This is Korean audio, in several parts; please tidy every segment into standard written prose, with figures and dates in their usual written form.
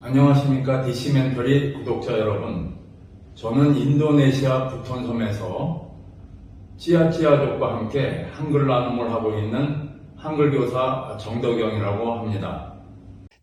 안녕하십니까 DC멘토리 구독자 여러분. 저는 인도네시아 부톤섬에서 찌아찌아족과 함께 한글 나눔을 하고 있는 한글교사 정덕영이라고 합니다.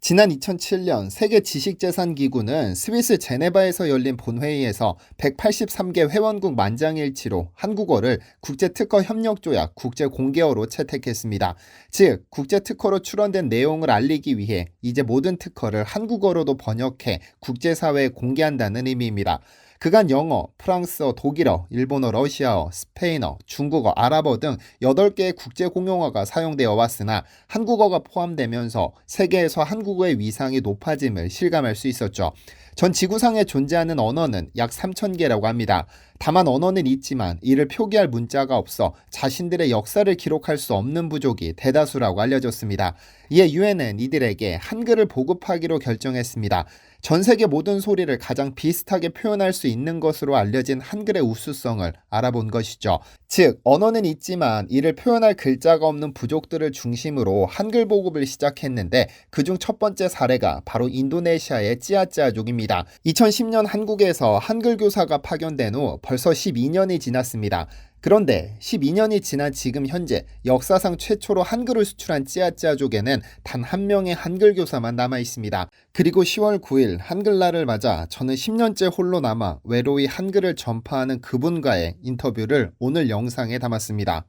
지난 2007년 세계지식재산기구는 스위스 제네바에서 열린 본회의에서 183개 회원국 만장일치로 한국어를 국제특허협력조약 국제공개어로 채택했습니다. 즉, 국제특허로 출원된 내용을 알리기 위해 이제 모든 특허를 한국어로도 번역해 국제사회에 공개한다는 의미입니다. 그간 영어, 프랑스어, 독일어, 일본어, 러시아어, 스페인어, 중국어, 아랍어 등 8개의 국제공용어가 사용되어 왔으나 한국어가 포함되면서 세계에서 한국어의 위상이 높아짐을 실감할 수 있었죠. 전 지구상에 존재하는 언어는 약 3,000개라고 합니다. 다만 언어는 있지만 이를 표기할 문자가 없어 자신들의 역사를 기록할 수 없는 부족이 대다수라고 알려졌습니다. 이에 유엔은 이들에게 한글을 보급하기로 결정했습니다. 전 세계 모든 소리를 가장 비슷하게 표현할 수 있는 것으로 알려진 한글의 우수성을 알아본 것이죠. 즉, 언어는 있지만 이를 표현할 글자가 없는 부족들을 중심으로 한글 보급을 시작했는데 그중 첫 번째 사례가 바로 인도네시아의 찌아찌아족입니다. 2010년 한국에서 한글 교사가 파견된 후 벌써 12년이 지났습니다. 그런데 12년이 지난 지금 현재 역사상 최초로 한글을 수출한 찌아찌아족에는 단 한 명의 한글 교사만 남아 있습니다. 그리고 10월 9일 한글날을 맞아 저는 10년째 홀로 남아 외로이 한글을 전파하는 그분과의 인터뷰를 오늘 영상에 담았습니다.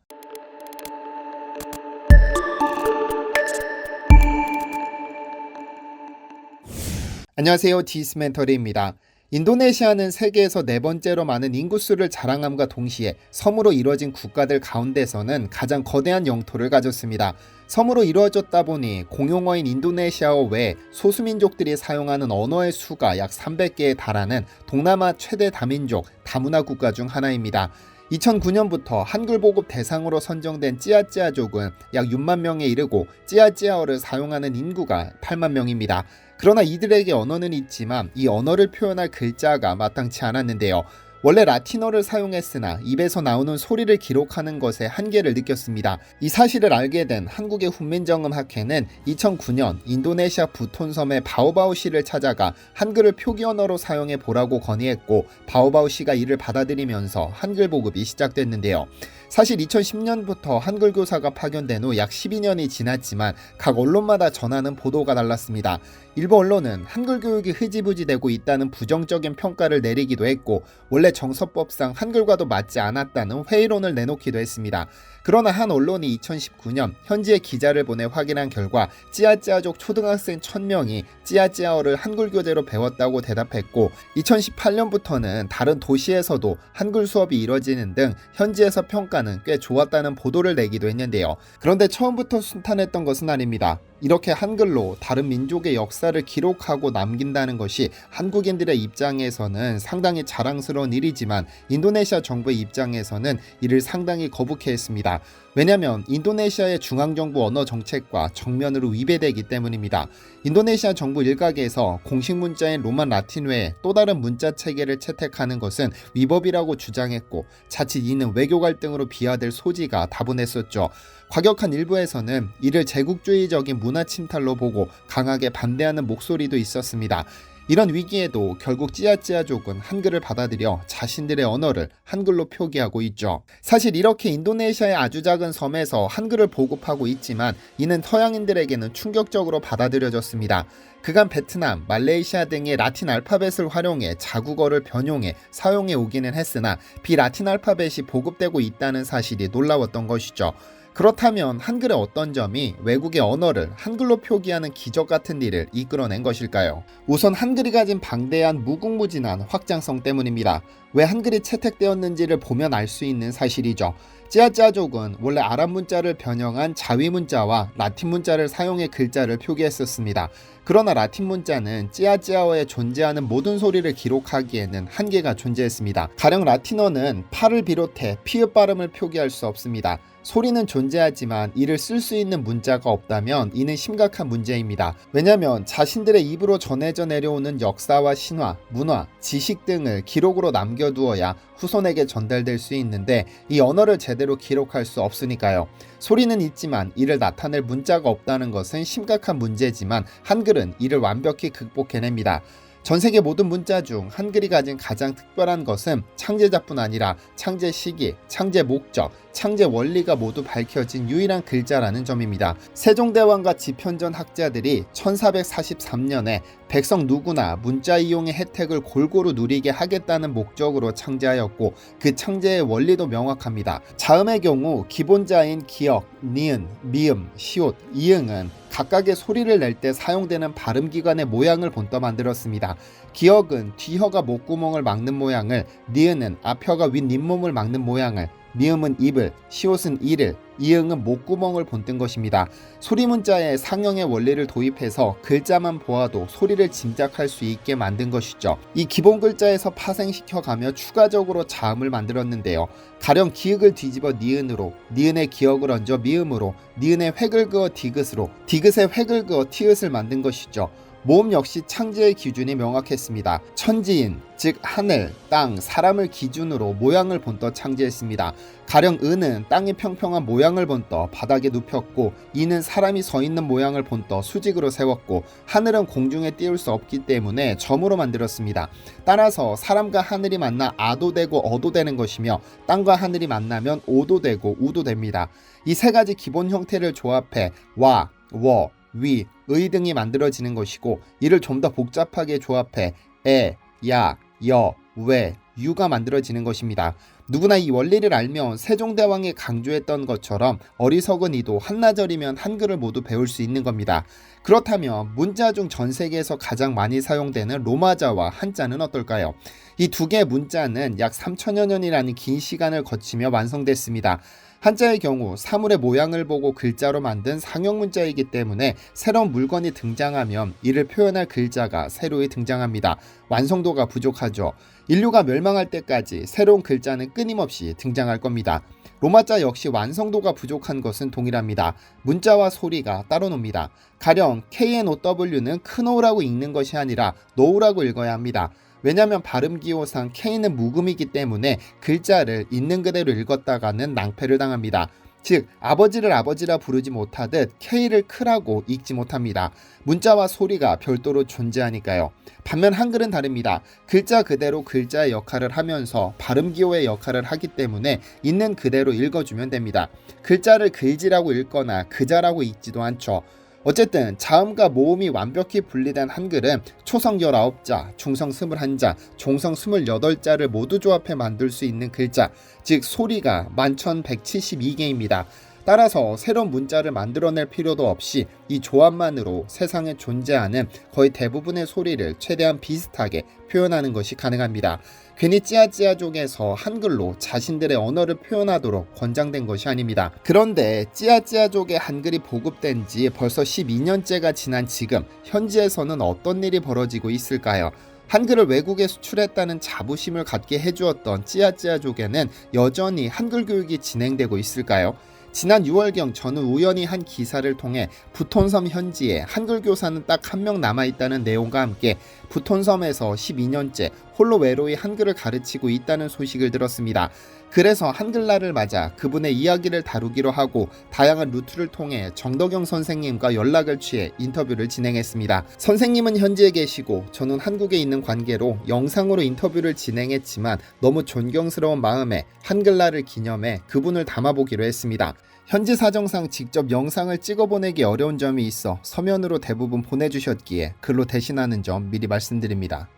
안녕하세요, 디스멘터리입니다. 인도네시아는 세계에서 네 번째로 많은 인구수를 자랑함과 동시에 섬으로 이루어진 국가들 가운데서는 가장 거대한 영토를 가졌습니다. 섬으로 이루어졌다 보니 공용어인 인도네시아어 외에 소수민족들이 사용하는 언어의 수가 약 300개에 달하는 동남아 최대 다민족 다문화 국가 중 하나입니다. 2009년부터 한글 보급 대상으로 선정된 찌아찌아족은 약 6만 명에 이르고 찌아찌아어를 사용하는 인구가 8만 명입니다. 그러나 이들에게 언어는 있지만 이 언어를 표현할 글자가 마땅치 않았는데요. 원래 라틴어를 사용했으나 입에서 나오는 소리를 기록하는 것에 한계를 느꼈습니다. 이 사실을 알게 된 한국의 훈민정음학회는 2009년 인도네시아 부톤섬의 바오바오시를 찾아가 한글을 표기 언어로 사용해 보라고 건의했고 바오바오시가 이를 받아들이면서 한글 보급이 시작됐는데요. 사실 2010년부터 한글 교사가 파견된 후 약 12년이 지났지만 각 언론마다 전하는 보도가 달랐습니다. 일부 언론은 한글 교육이 흐지부지되고 있다는 부정적인 평가를 내리기도 했고 원래 정서법상 한글과도 맞지 않았다는 회의론을 내놓기도 했습니다. 그러나 한 언론이 2019년 현지에 기자를 보내 확인한 결과 찌아찌아족 초등학생 1,000명이 찌아찌아어를 한글 교재로 배웠다고 대답했고 2018년부터는 다른 도시에서도 한글 수업이 이뤄지는 등 현지에서 평가는 꽤 좋았다는 보도를 내기도 했는데요. 그런데 처음부터 순탄했던 것은 아닙니다. 이렇게 한글로 다른 민족의 역사를 기록하고 남긴다는 것이 한국인들의 입장에서는 상당히 자랑스러운 일이지만 인도네시아 정부의 입장에서는 이를 상당히 거북해했습니다. 왜냐하면 인도네시아의 중앙정부 언어 정책과 정면으로 위배되기 때문입니다. 인도네시아 정부 일각에서 공식 문자인 로만 라틴 외에 또 다른 문자 체계를 채택하는 것은 위법이라고 주장했고 자칫 이는 외교 갈등으로 비화될 소지가 다분했었죠. 과격한 일부에서는 이를 제국주의적인 문화 침탈로 보고 강하게 반대하는 목소리도 있었습니다. 이런 위기에도 결국 찌아찌아족은 한글을 받아들여 자신들의 언어를 한글로 표기하고 있죠. 사실 이렇게 인도네시아의 아주 작은 섬에서 한글을 보급하고 있지만 이는 서양인들에게는 충격적으로 받아들여졌습니다. 그간 베트남, 말레이시아 등의 라틴 알파벳을 활용해 자국어를 변용해 사용해 오기는 했으나 비라틴 알파벳이 보급되고 있다는 사실이 놀라웠던 것이죠. 그렇다면 한글의 어떤 점이 외국의 언어를 한글로 표기하는 기적 같은 일을 이끌어낸 것일까요? 우선 한글이 가진 방대한 무궁무진한 확장성 때문입니다. 왜 한글이 채택되었는지를 보면 알 수 있는 사실이죠. 찌아찌아족은 원래 아랍 문자를 변형한 자위 문자와 라틴 문자를 사용해 글자를 표기했었습니다. 그러나 라틴 문자는 찌아찌아어에 존재하는 모든 소리를 기록하기에는 한계가 존재했습니다. 가령 라틴어는 파를 비롯해 피읍 발음을 표기할 수 없습니다. 소리는 존재하지만 이를 쓸 수 있는 문자가 없다면 이는 심각한 문제입니다. 왜냐하면 자신들의 입으로 전해져 내려오는 역사와 신화, 문화, 지식 등을 기록으로 남겨 남겨두어야 후손에게 전달될 수 있는데 이 언어를 제대로 기록할 수 없으니까요. 소리는 있지만 이를 나타낼 문자가 없다는 것은 심각한 문제지만 한글은 이를 완벽히 극복해냅니다. 전 세계 모든 문자 중 한글이 가진 가장 특별한 것은 창제자뿐 아니라 창제 시기, 창제 목적, 창제 원리가 모두 밝혀진 유일한 글자라는 점입니다. 세종대왕과 지편전 학자들이 1443년에 백성 누구나 문자 이용의 혜택을 골고루 누리게 하겠다는 목적으로 창제하였고 그 창제의 원리도 명확합니다. 자음의 경우 기본자인 기역, 니은, 미음, 시옷, 이응은 각각의 소리를 낼 때 사용되는 발음기관의 모양을 본떠 만들었습니다. 기역은 뒤혀가 목구멍을 막는 모양을, 니은은 앞혀가 윗잇몸을 막는 모양을, 미음은 입을, 시옷은 이를, 이응은 목구멍을 본뜬 것입니다. 소리문자에 상형의 원리를 도입해서 글자만 보아도 소리를 짐작할 수 있게 만든 것이죠. 이 기본 글자에서 파생시켜가며 추가적으로 자음을 만들었는데요. 가령 기역을 뒤집어 니은으로, 니은의 기역을 얹어 미음으로, 니은의 획을 그어 디귿으로, 디귿의 획을 그어 티읕을 만든 것이죠. 모음 역시 창제의 기준이 명확했습니다. 천지인, 즉 하늘, 땅, 사람을 기준으로 모양을 본떠 창제했습니다. 가령 은은 땅의 평평한 모양을 본떠 바닥에 눕혔고, 이는 사람이 서 있는 모양을 본떠 수직으로 세웠고, 하늘은 공중에 띄울 수 없기 때문에 점으로 만들었습니다. 따라서 사람과 하늘이 만나 아도 되고 어도 되는 것이며, 땅과 하늘이 만나면 오도 되고 우도 됩니다. 이 세 가지 기본 형태를 조합해 와, 워, 위, 의 등이 만들어지는 것이고, 이를 좀 더 복잡하게 조합해 에, 야, 여, 왜, 유가 만들어지는 것입니다. 누구나 이 원리를 알면 세종대왕이 강조했던 것처럼 어리석은 이도 한나절이면 한글을 모두 배울 수 있는 겁니다. 그렇다면 문자 중 전 세계에서 가장 많이 사용되는 로마자와 한자는 어떨까요? 이 두 개의 문자는 약 3000여 년이라는 긴 시간을 거치며 완성됐습니다. 한자의 경우 사물의 모양을 보고 글자로 만든 상형 문자이기 때문에 새로운 물건이 등장하면 이를 표현할 글자가 새로이 등장합니다. 완성도가 부족하죠. 인류가 멸망할 때까지 새로운 글자는 끊임없이 등장할 겁니다. 로마자 역시 완성도가 부족한 것은 동일합니다. 문자와 소리가 따로 놉니다. 가령 KNOW는 큰 O라고 읽는 것이 아니라 노우라고 읽어야 합니다. 왜냐하면 발음기호상 K는 묵음이기 때문에 글자를 있는 그대로 읽었다가는 낭패를 당합니다. 즉 아버지를 아버지라 부르지 못하듯 K를 크라고 읽지 못합니다. 문자와 소리가 별도로 존재하니까요. 반면 한글은 다릅니다. 글자 그대로 글자의 역할을 하면서 발음기호의 역할을 하기 때문에 있는 그대로 읽어주면 됩니다. 글자를 글지라고 읽거나 그자라고 읽지도 않죠. 어쨌든 자음과 모음이 완벽히 분리된 한글은 초성 19자, 중성 21자, 종성 28자를 모두 조합해 만들 수 있는 글자, 즉 소리가 11,172개입니다. 따라서 새로운 문자를 만들어낼 필요도 없이 이 조합만으로 세상에 존재하는 거의 대부분의 소리를 최대한 비슷하게 표현하는 것이 가능합니다. 괜히 찌아찌아족에서 한글로 자신들의 언어를 표현하도록 권장된 것이 아닙니다. 그런데 찌아찌아족의 한글이 보급된 지 벌써 12년째가 지난 지금 현지에서는 어떤 일이 벌어지고 있을까요? 한글을 외국에 수출했다는 자부심을 갖게 해주었던 찌아찌아족에는 여전히 한글 교육이 진행되고 있을까요? 지난 6월경 저는 우연히 한 기사를 통해 부톤섬 현지에 한글 교사는 딱 한 명 남아있다는 내용과 함께 부톤섬에서 12년째 홀로 외로이 한글을 가르치고 있다는 소식을 들었습니다. 그래서 한글날을 맞아 그분의 이야기를 다루기로 하고 다양한 루트를 통해 정덕영 선생님과 연락을 취해 인터뷰를 진행했습니다. 선생님은 현지에 계시고 저는 한국에 있는 관계로 영상으로 인터뷰를 진행했지만 너무 존경스러운 마음에 한글날을 기념해 그분을 담아보기로 했습니다. 현지 사정상 직접 영상을 찍어보내기 어려운 점이 있어 서면으로 대부분 보내주셨기에 글로 대신하는 점 미리 말씀드립니다.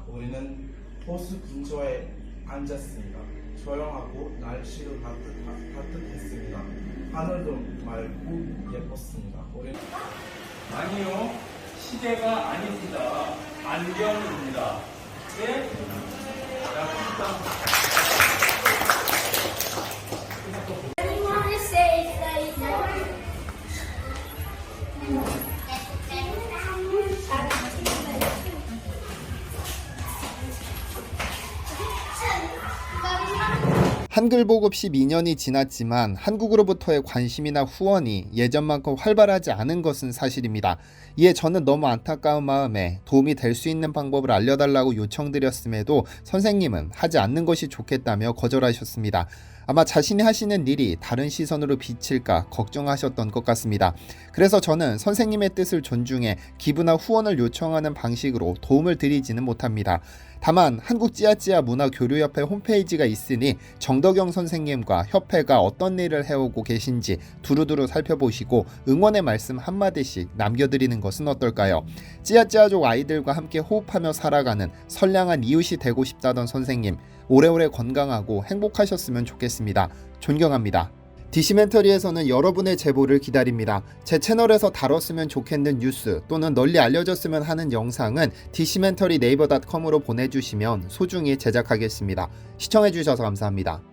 우리는 호수 근처에 앉았습니다. 조용하고 날씨도 따뜻했습니다. 하늘도 맑고 예뻤습니다. 우리는 아니요, 시계가 아닙니다. 안경입니다. 네? 자, wanna say like 한글 보급 12년이 지났지만 한국으로부터의 관심이나 후원이 예전만큼 활발하지 않은 것은 사실입니다. 이에 저는 너무 안타까운 마음에 도움이 될 수 있는 방법을 알려달라고 요청드렸음에도 선생님은 하지 않는 것이 좋겠다며 거절하셨습니다. 아마 자신이 하시는 일이 다른 시선으로 비칠까 걱정하셨던 것 같습니다. 그래서 저는 선생님의 뜻을 존중해 기부나 후원을 요청하는 방식으로 도움을 드리지는 못합니다. 다만 한국찌아찌아 문화교류협회 홈페이지가 있으니 정덕영 선생님과 협회가 어떤 일을 해오고 계신지 두루두루 살펴보시고 응원의 말씀 한마디씩 남겨드리는 것은 어떨까요? 찌아찌아족 아이들과 함께 호흡하며 살아가는 선량한 이웃이 되고 싶다던 선생님, 오래오래 건강하고 행복하셨으면 좋겠습니다. 존경합니다. 디시멘터리에서는 여러분의 제보를 기다립니다. 제 채널에서 다뤘으면 좋겠는 뉴스 또는 널리 알려졌으면 하는 영상은 디시멘터리 네이버.com으로 보내주시면 소중히 제작하겠습니다. 시청해주셔서 감사합니다.